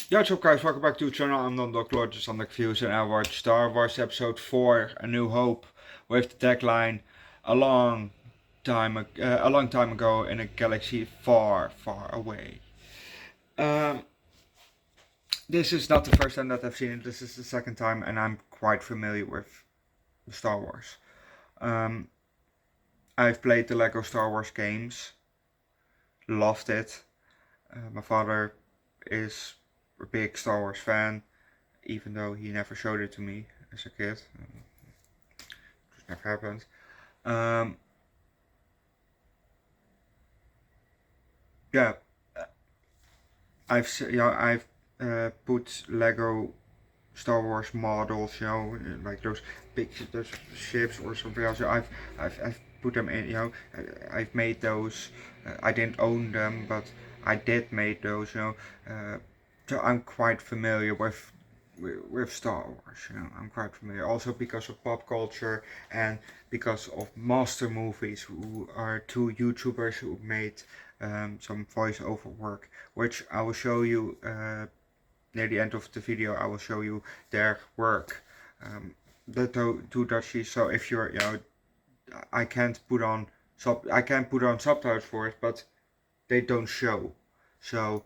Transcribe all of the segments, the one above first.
Yo, what's up guys, welcome back to the channel. I'm Underdog Reacts, Underdog Views, and I watched Star Wars Episode 4, A New Hope, with the tagline, a long time ago in a galaxy far, far away. This is not the first time that I've seen it, this is the second time, and I'm quite familiar with Star Wars. I've played the Lego Star Wars games, loved it. My father is a big Star Wars fan, even though he never showed it to me as a kid. It just never happened. Yeah, I've put Lego Star Wars models, like those big those ships or something else. I've put them in, I've made those. I didn't own them, but I did make those, so I'm quite familiar with Star Wars. I'm quite familiar also because of pop culture and because of Master Movies, who are two YouTubers who made some voiceover work, which I will show you near the end of the video. I will show you their work. The two Dutchies. So if you're, I can't put on subtitles for it, but they don't show. So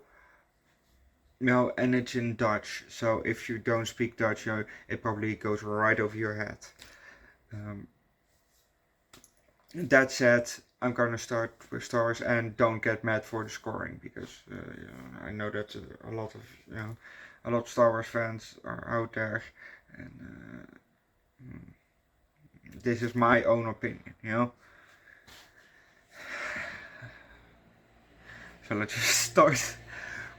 and it's in Dutch. So if you don't speak Dutch, it probably goes right over your head. That said, I'm gonna start with Star Wars, and don't get mad for the scoring, because I know that a lot of Star Wars fans are out there, and this is my own opinion, So let's just start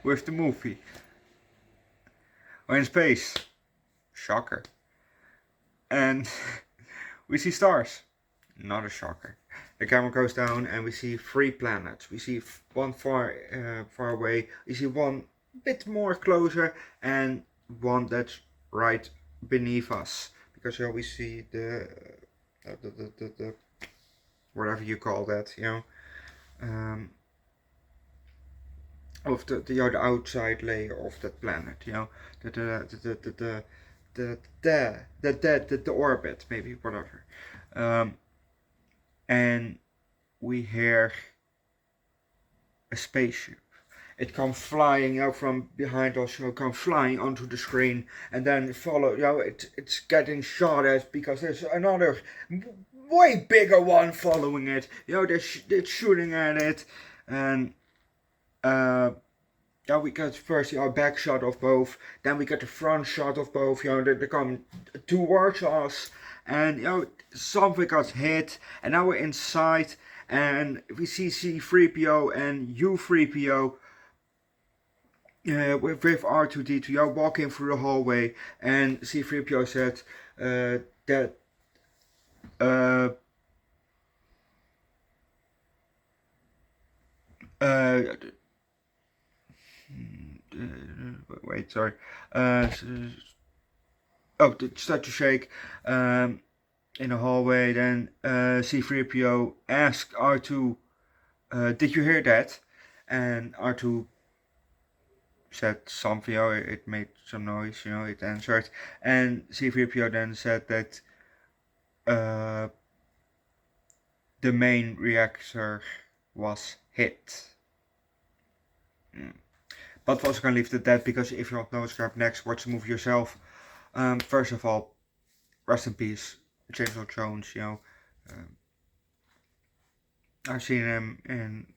with the movie. We're in space, shocker, and we see stars. Not a shocker. The camera goes down and we see 3 planets. We see one far away. We see one bit more closer, and one that's right beneath us. Because we see the whatever you call that, of the outside layer of that planet, the orbit, maybe, whatever. And we hear a spaceship. It comes flying out from behind us, comes flying onto the screen, and then follow. It's getting shot at because there's another way bigger one following it. They're shooting at it, and we got first our back shot of both, then we got the front shot of both. They come towards us, and something got hit, and now we're inside, and we see C-3PO and U-3PO with R2-D2 walking through the hallway, and C-3PO said that wait, sorry. It started to shake in the hallway. Then C-3PO asked R2, did you hear that? And R2 said something, it made some noise, it answered. And C-3PO then said that the main reactor was hit. But we're also going to leave it at that, because if you don't know what's going to happen next, watch the movie yourself. First of all, rest in peace, James Earl Jones. I've seen him in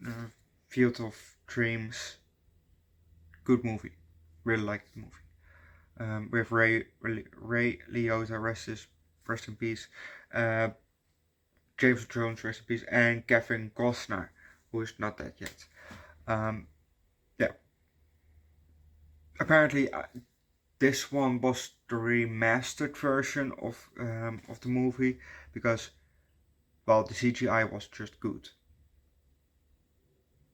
Field of Dreams. Good movie, really liked the movie. With Ray Liotta, rest in peace. James Earl Jones, rest in peace, and Kevin Costner, who is not dead yet. Apparently, this one was the remastered version of the movie, because, well, the CGI was just good.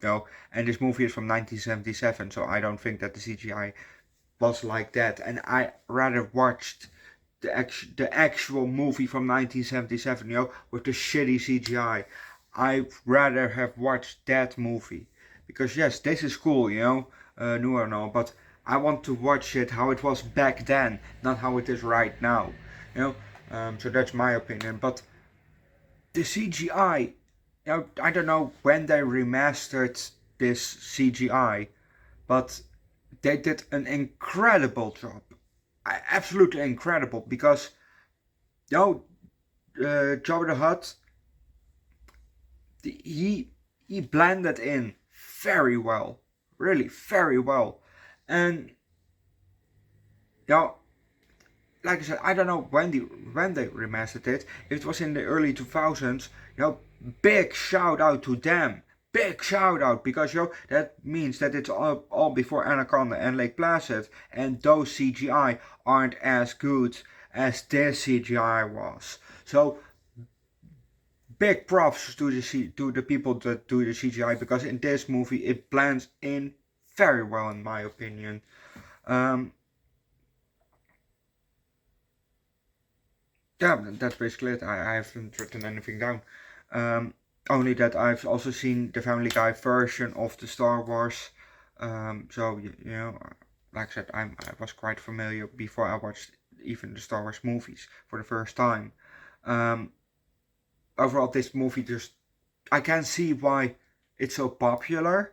And this movie is from 1977, so I don't think that the CGI was like that. And I rather watched the actual movie from 1977, with the shitty CGI. I'd rather have watched that movie, because yes, this is cool, new and all, but I want to watch it how it was back then, not how it is right now. You know, so that's my opinion. But the CGI, I don't know when they remastered this CGI, but they did an incredible job. Absolutely incredible, because you know, Jabba the Hutt, he blended in very well, really very well, and know, like I said, I don't know when they remastered it. If it was in the early 2000s, big shout out to them. Big shout out, because that means that it's all before Anaconda and Lake Placid, and those CGI aren't as good as this CGI was. So big props to the people that do the CGI, because in this movie it blends in very well, in my opinion. Yeah, that's basically it. I haven't written anything down. Um, Only that I've also seen the Family Guy version of the Star Wars. So like I said, I was quite familiar before I watched even the Star Wars movies for the first time. Um, Overall, this movie just, I can see why it's so popular.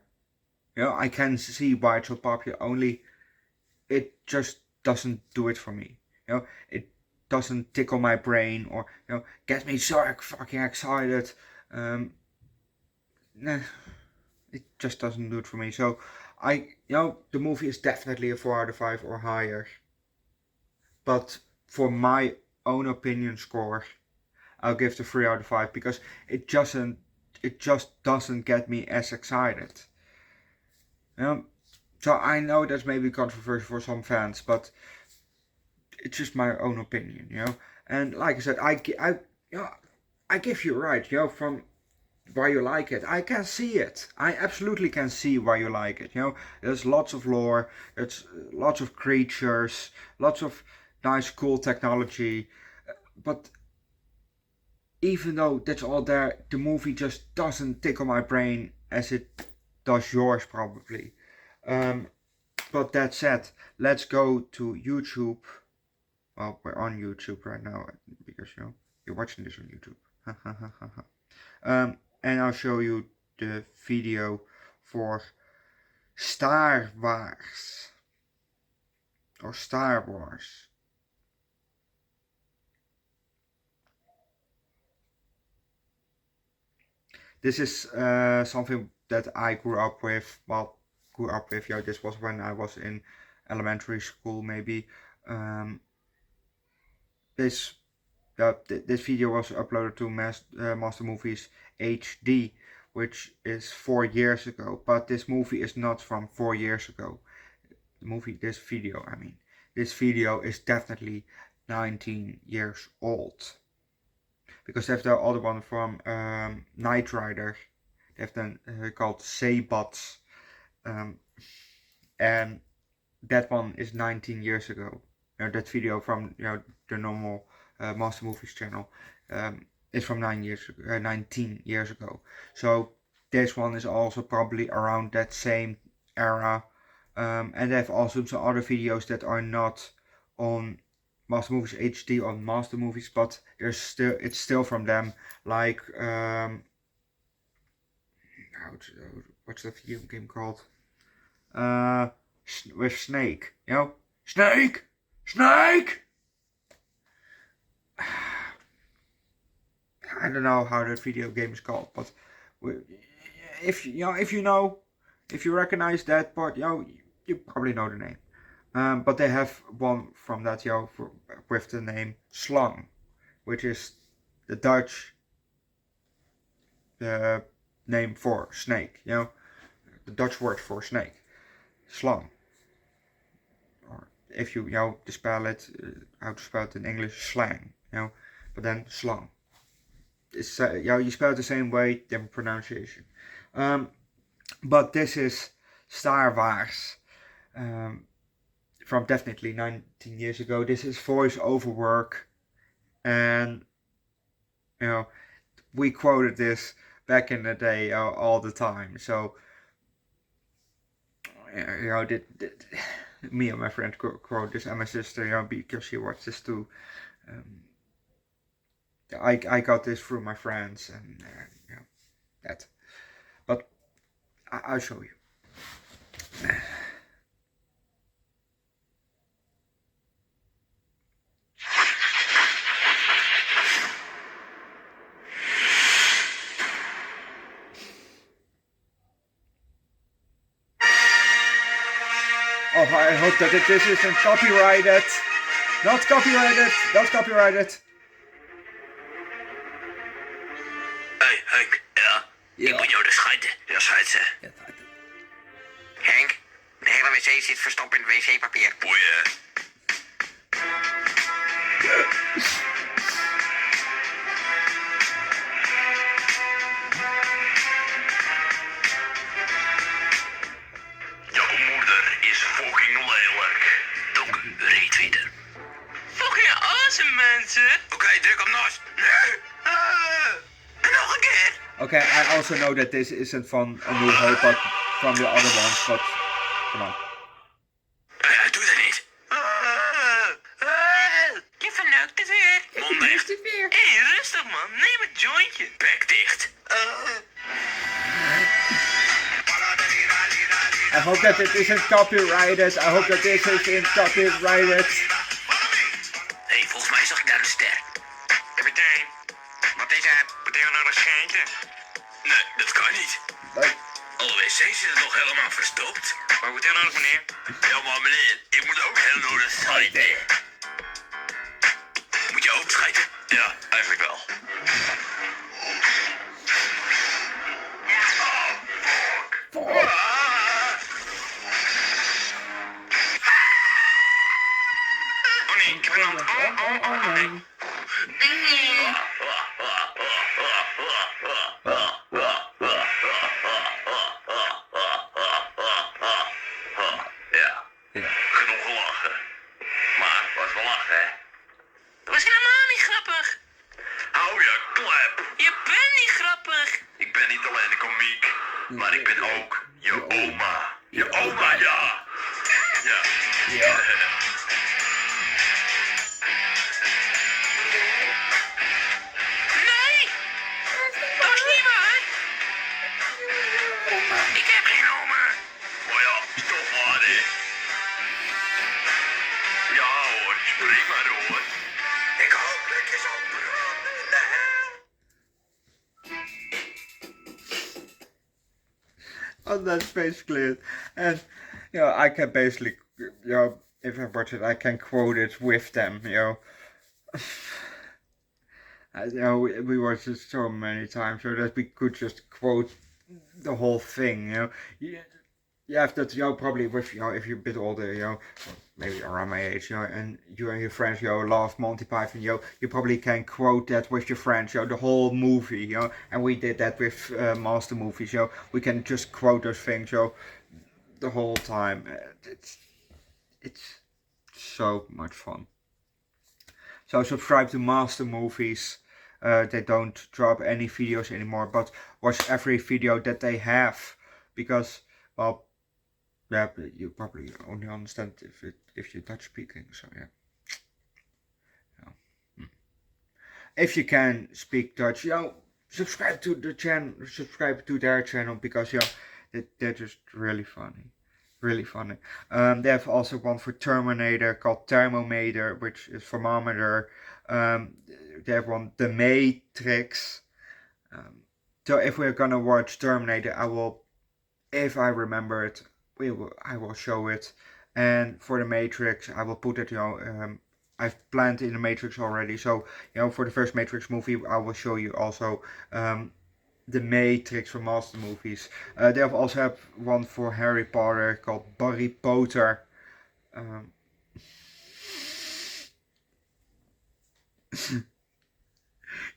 I can see why it's so popular. Only it just doesn't do it for me. It doesn't tickle my brain, or get me so fucking excited. Nah, it just doesn't do it for me. So the movie is definitely a 4 out of 5 or higher. But for my own opinion score, I'll give the 3 out of 5, because it just doesn't get me as excited. So I know that's maybe controversial for some fans, but it's just my own opinion. And like I said, I give you right, from why you like it. I can see it. I absolutely can see why you like it. There's lots of lore, there's lots of creatures, lots of nice, cool technology. But even though that's all there, the movie just doesn't tickle my brain as it does yours, probably. But that said, let's go to YouTube. Well, we're on YouTube right now, because you're watching this on YouTube. And I'll show you the video for Star Wars or Star Wars. This is something that I grew up with. Well, this was when I was in elementary school, maybe. This this video was uploaded to Master Movies HD, which is 4 years ago. But this movie is not from 4 years ago. This video is definitely 19 years old. Because they have the other one from Knight Rider. They have then called Saybots. And that one is 19 years ago. That video from the normal Master Movies channel is from 19 years ago. So this one is also probably around that same era. And they have also some other videos that are not on Master Movies HD on Master Movies, but it's still from them. Like what's the video game called? With Snake. Snake. I don't know how that video game is called, but if you recognize that part, you probably know the name. But they have one from that with the name Slang, which is the Dutch name for snake. The Dutch word for snake, Slang. Or if you to spell it, how to spell it in English, slang. But then Slang. It's you spell it the same way, different pronunciation. But this is Star Wars. From definitely 19 years ago. This is voice-over work, and we quoted this back in the day all the time. So me and my friend quote this, and my sister, because she watched this too. I got this through my friends, and that. But I'll show you. Oh, I hope that this isn't copyrighted. Not copyrighted. Not copyrighted. Hey, Henk. Ja? Ik moet jou de scheiden. Ja, scheidsen. Ja, scheiden. Henk, de hele wc zit verstopt in wc-papier. Boeien. Jouw moeder is fucking lelijk. Ook retweeten. Fucking awesome, mensen. Oké, druk op nos. Nee. En nog een keer. Okay, I also know that this isn't from A New Hope, but from the other ones, but come on. Doe dat niet. Je verneukt het weer. Mond dicht. Hé, rustig man. Neem een jointje. Bek dicht. I hope that it isn't copyrighted. I hope that this isn't copyrighted. Hé, volgens mij zag ik daar een ster. Kapitein, wat is er? Betekent nog een schijntje? Nee, dat kan niet. Alle wc's zitten nog helemaal verstopt. Maar wat nodig, meneer? Ja, maar meneer, ik moet ook heel nodig schijten. Moet je ook schijten? Ja, eigenlijk wel. Oh nee, ik ben aan het... Oh nee. Ja, genoeg gelachen. Maar was wel lachen, hè? Dat was helemaal niet grappig. Hou je klep. Je bent niet grappig. Ik ben niet alleen de komiek, maar ik ben ook je oma. Je oma, ja. Ja. Nee, dat is niet waar. Ik heb geen oma. Maar ja, is toch waar, hè? Ja hoor, spring maar hoor. Ik hoop dat je zo branden in de hel. Oh, that's basically it. And I can basically, if I watch it, I can quote it with them. We watched it so many times, so that we could just quote the whole thing. You have that, probably with, if you're a bit older, maybe around my age, and you and your friends, love Monty Python, you probably can quote that with your friends, the whole movie, and we did that with Master movies, we can just quote those things, the whole time. It's so much fun. So subscribe to Master Movies. They don't drop any videos anymore, but watch every video that they have, because, well, yeah, you probably only understand if you're Dutch speaking, so yeah. If you can speak Dutch, subscribe to the channel, subscribe to their channel, because they're just really funny. Really funny. They have also one for Terminator called Thermometer, which is thermometer. They have one, The Matrix. So if we're gonna watch Terminator, I will, if I remember it, I will show it. And for The Matrix, I will put it, I've planned in The Matrix already. So, for the first Matrix movie, I will show you also The Matrix from Master Movies. They also have one for Harry Potter called Barry Potter.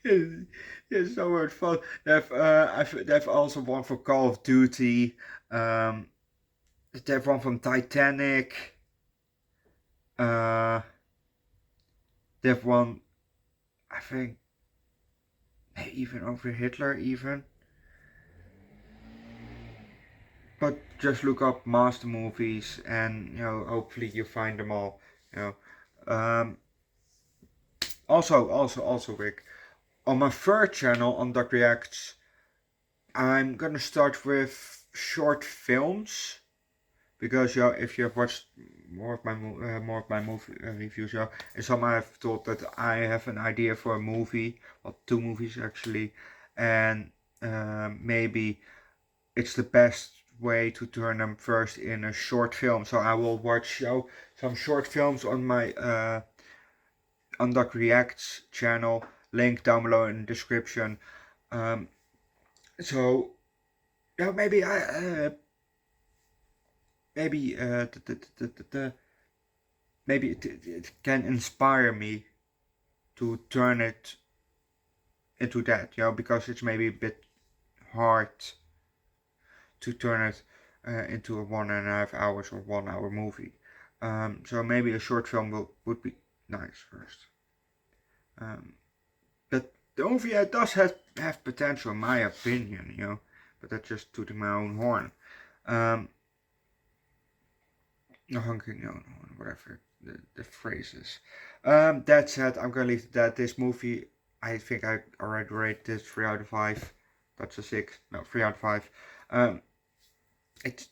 It's so much fun. They have also one for Call of Duty. They have one from Titanic. They have one, I think, even over Hitler even. but just look up master movies, and hopefully you find them all. Also, Rick, on my third channel, Underdog Reacts, I'm gonna start with short films, because if you have watched more of my movie reviews, in some I have thought that I have an idea for a movie, or 2 movies actually, and maybe it's the best way to turn them first in a short film. So I will watch some short films on my Underdog Reacts channel, link down below in the description. So maybe maybe it can inspire me to turn it into that, because it's maybe a bit hard to turn it into a 1.5 hours or 1 hour movie. So maybe a short film would be nice first. But the movie does have potential, in my opinion, but that's just tooting my own horn. Honking your own horn, whatever the phrase is. That said, I'm gonna leave that. This movie, I think I already rated this 3 out of 5. That's a 6. No, 3 out of 5. It's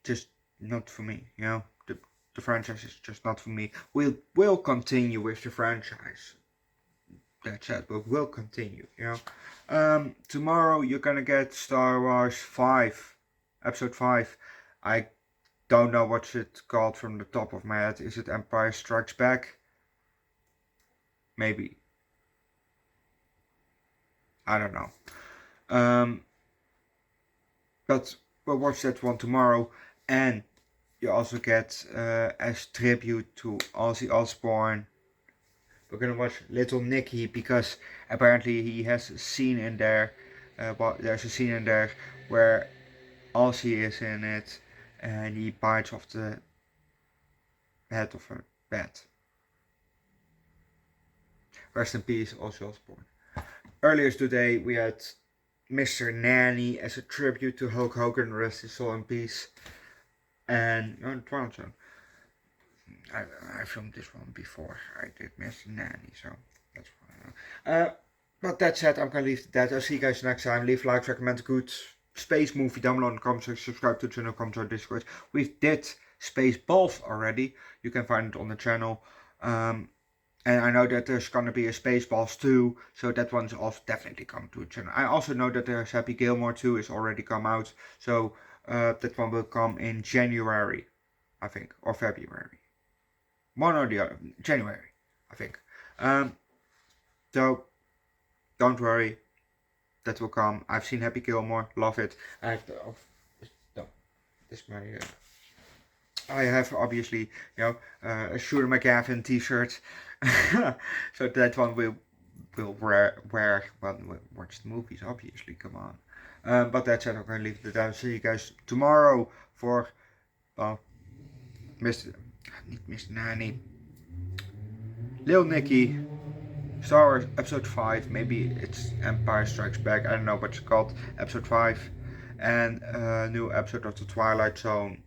just not for me, The franchise is just not for me. We'll continue with the franchise. That said, but we'll continue, Tomorrow you're gonna get Star Wars 5, Episode 5. I don't know what's it called from the top of my head. Is it Empire Strikes Back? Maybe. I don't know. But we'll watch that one tomorrow, and you also get as tribute to Ozzy Osbourne, we're gonna watch Little Nicky, because apparently he has a scene in there. There's a scene in there where Ozzy is in it, and he bites off the head of a bat. Rest in peace, Ozzy Osbourne. Earlier today we had Mr. Nanny as a tribute to Hulk Hogan, rest his soul in peace. And Twilight Zone. I filmed this one before I did Mr. Nanny, so that's fine. But that said, I'm gonna leave that. I'll see you guys next time. Leave likes, recommend a good space movie down below in the comments section. Subscribe to the channel, come to our Discord. We did Spaceballs already. You can find it on the channel. And I know that there's gonna be a Spaceballs 2, so that one's also definitely coming to the channel. I also know that there's Happy Gilmore 2 is already come out, so that one will come in January, I think, or February. One or the other. January, I think. So don't worry, that will come. I've seen Happy Gilmore, love it. I have obviously, a Shooter McGavin t-shirt. So that one will wear when we watch the movies, obviously, come on. But that's it, I'm gonna leave it there. See you guys tomorrow for Mr. Nanny, Lil Nicky, Star Wars Episode 5, maybe it's Empire Strikes Back, I don't know what it's called, Episode 5, and a new episode of The Twilight Zone.